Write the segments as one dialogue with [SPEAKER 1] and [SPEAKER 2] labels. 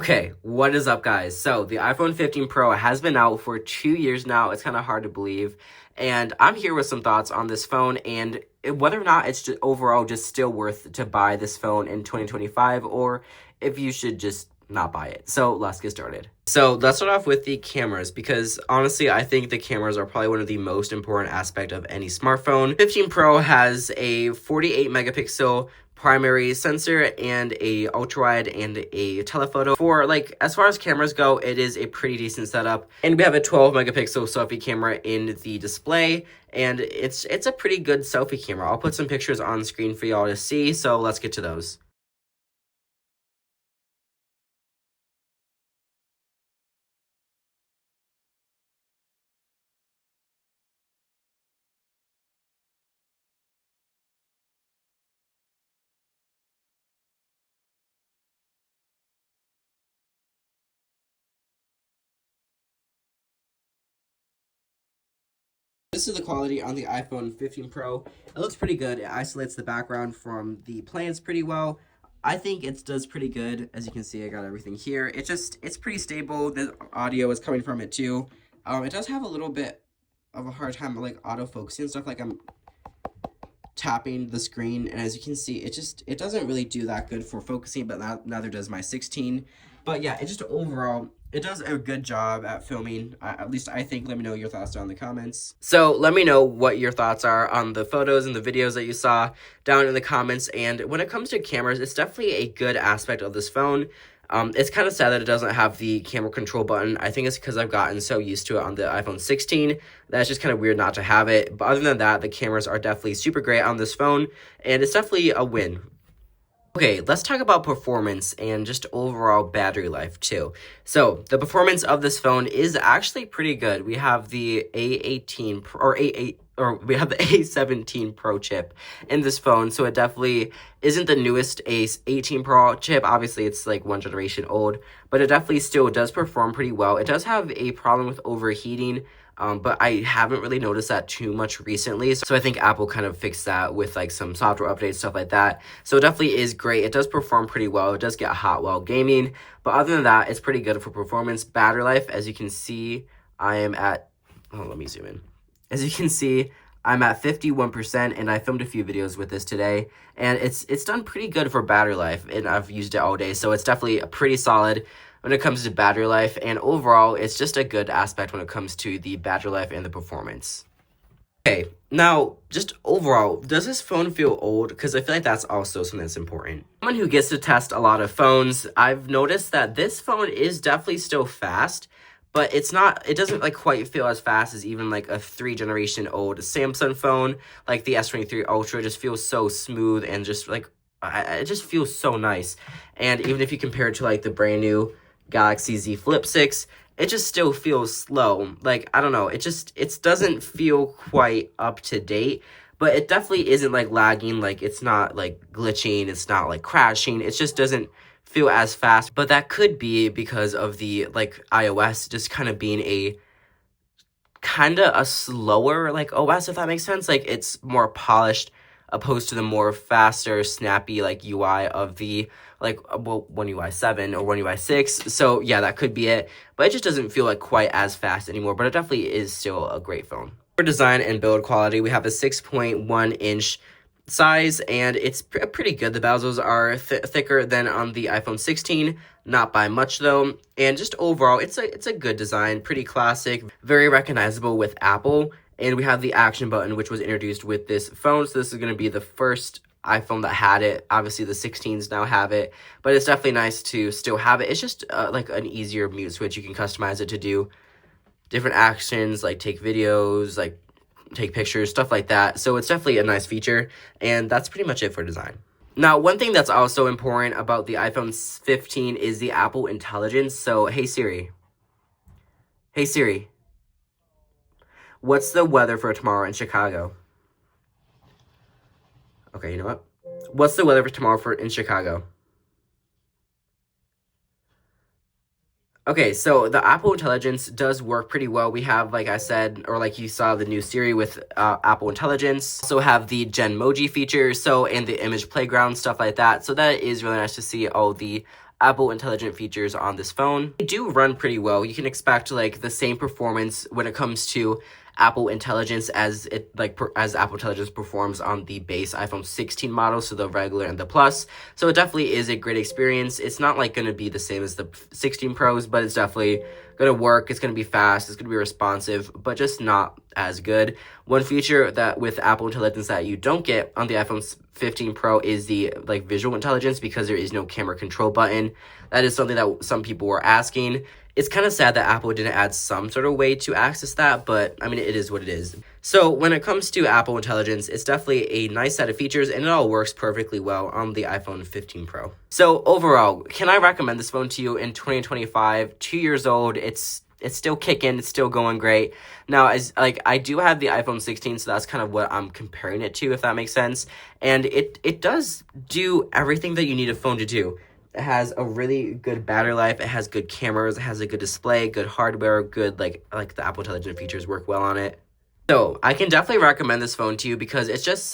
[SPEAKER 1] Okay, what is up, guys? So, the iPhone 15 Pro has been out for 2 years now. It's kind of hard to believe. And I'm here with some thoughts on this phone and whether or not it's just overall just still worth to buy this phone in 2025 or if you should just not buy it. So, let's get started. So, let's start off with the cameras because honestly, I think the cameras are probably one of the most important aspect of any smartphone. 15 Pro has a 48 megapixel primary sensor and a ultra wide and a telephoto. For like as far as cameras go, it is a pretty decent setup, and we have a 12 megapixel selfie camera in the display, and it's a pretty good selfie camera. I'll put some pictures on screen for y'all to see, so let's get to those. This is the quality on the iPhone 15 Pro. It looks pretty good. It isolates the background from the plants pretty well. I think it does pretty good. As you can see, I got everything here. It's pretty stable. The audio is coming from it too. It does have a little bit of a hard time like autofocusing and stuff. Like I'm tapping the screen, and as you can see, it doesn't really do that good for focusing, but neither does my 16. But yeah, it just overall, it does a good job at filming, at least I think. Let me know your thoughts down in the comments. So let me know what your thoughts are on the photos and the videos that you saw down in the comments. And when it comes to cameras, it's definitely a good aspect of this phone. It's kind of sad that it doesn't have the camera control button. I think it's because I've gotten so used to it on the iPhone 16 that it's just kind of weird not to have it. But other than that, the cameras are definitely super great on this phone, and it's definitely a win. Okay, let's talk about performance and just overall battery life too. So the performance of this phone is actually pretty good. We have the A18 or A8 or we have the A17 Pro chip in this phone, so it definitely isn't the newest A18 Pro chip. Obviously, it's like one generation old, but it definitely still does perform pretty well. It does have a problem with overheating, but I haven't really noticed that too much recently. So I think Apple kind of fixed that with like some software updates, stuff like that. So it definitely is great. It does perform pretty well. It does get hot while gaming. But other than that, it's pretty good for performance. Battery life, as you can see, I am at, let me zoom in. As you can see, I'm at 51%, and I filmed a few videos with this today. And it's done pretty good for battery life, and I've used it all day. So it's definitely pretty solid when it comes to battery life, and overall, it's just a good aspect when it comes to the battery life and the performance. Okay, now, just overall, does this phone feel old? Because I feel like that's also something that's important. Someone who gets to test a lot of phones, I've noticed that this phone is definitely still fast, but it doesn't like quite feel as fast as even like a 3-generation old Samsung phone. Like the S23 Ultra just feels so smooth and just like, it just feels so nice. And even if you compare it to like the brand new Galaxy Z Flip 6, it just still feels slow. Like, I don't know, it doesn't feel quite up to date, but it definitely isn't like lagging. Like, it's not like glitching, it's not like crashing, it just doesn't feel as fast. But that could be because of the like iOS just kind of being a slower like OS, if that makes sense. Like, it's more polished opposed to the more faster, snappy like UI of the like One UI 7 or One UI 6. So yeah, that could be it, but it just doesn't feel like quite as fast anymore. But it definitely is still a great phone. For design and build quality, we have a 6.1 inch size, and it's pretty good. The bezels are thicker than on the iPhone 16, not by much though. And just overall, it's a good design, pretty classic, very recognizable with Apple. And we have the action button, which was introduced with this phone. So this is going to be the first iPhone that had it. Obviously, the 16s now have it, but it's definitely nice to still have it. It's just like an easier mute switch. You can customize it to do different actions, like take videos, like take pictures, stuff like that. So it's definitely a nice feature, and that's pretty much it for design. Now, one thing that's also important about the iPhone 15 is the Apple Intelligence. So, hey Siri. Hey Siri. What's the weather for tomorrow in Chicago? Okay, you know what? What's the weather for tomorrow in Chicago? Okay, so the Apple Intelligence does work pretty well. We have, like I said, or like you saw, the new Siri with Apple Intelligence. Also have the Genmoji feature, and the image playground, stuff like that. So that is really nice to see all the Apple Intelligent features on this phone. They do run pretty well. You can expect like the same performance when it comes to Apple Intelligence as as Apple Intelligence performs on the base iPhone 16 model, so the regular and the Plus. So it definitely is a great experience. It's not like going to be the same as the 16 Pros, but it's definitely going to work. It's going to be fast. It's going to be responsive, but just not as good. One feature that with Apple Intelligence that you don't get on the iPhone 15 Pro is the like visual intelligence, because there is no camera control button. That is something that some people were asking. It's kind of sad that Apple didn't add some sort of way to access that, but I mean, it is what it is. So when it comes to Apple Intelligence, it's definitely a nice set of features, and it all works perfectly well on the iPhone 15 Pro. So overall, can I recommend this phone to you in 2025? 2 years old, it's still kicking, it's still going great. Now, as like I do have the iPhone 16, so that's kind of what I'm comparing it to, if that makes sense. And it does do everything that you need a phone to do. It has a really good battery life. It has good cameras. It has a good display, good hardware, good like the Apple Intelligent features work well on it. So I can definitely recommend this phone to you because it's just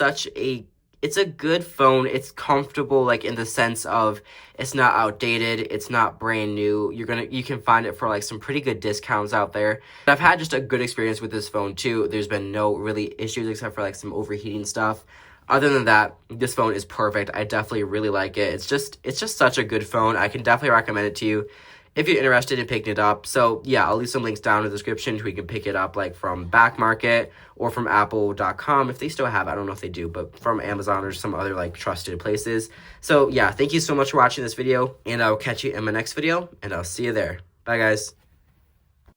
[SPEAKER 1] it's a good phone. It's comfortable, like in the sense of it's not outdated. It's not brand new. You can find it for like some pretty good discounts out there. I've had just a good experience with this phone too. There's been no really issues except for like some overheating stuff. Other than that, this phone is perfect. I definitely really like it. It's just such a good phone. I can definitely recommend it to you if you're interested in picking it up. So yeah, I'll leave some links down in the description where you can pick it up, like from Back Market or from apple.com if they still have it. I don't know if they do, but from Amazon or some other like trusted places. So yeah, thank you so much for watching this video, and I'll catch you in my next video, and I'll see you there. Bye guys.